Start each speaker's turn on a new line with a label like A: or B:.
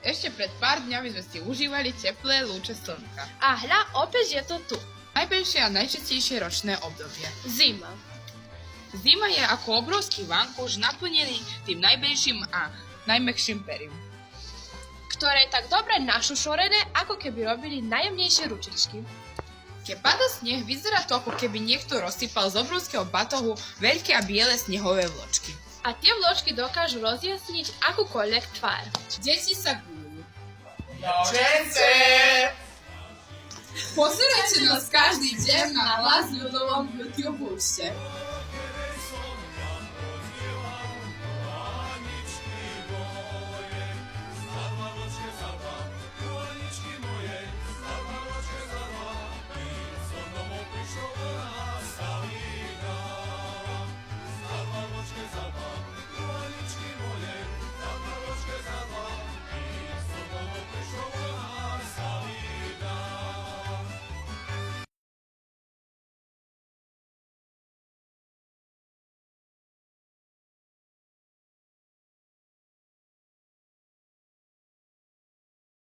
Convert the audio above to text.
A: Ešte pred pár dňami sme si užívali teplé lúče slnka.
B: A hľa, opäť je to tu.
A: Najbližšie a najčastejšie ročné obdobie.
B: Zima.
A: Zima je ako obrovský vankúš naplnený tým najbližším a najmäkším perím.
B: Ktoré je tak dobre našušorené, ako keby robili najjemnejšie ručičky.
A: Keď pada sneh, vyzerá to, ako keby niekto rozsypal z obrovského batohu veľké a biele snehové vločky.
B: A tie vločky dokážu rozjasniť akúkoľvek tvár.
A: Deti sa guľujú.
C: Nočence!
A: Pozerajte nás každý deň na Hlas ľudovom YouTube.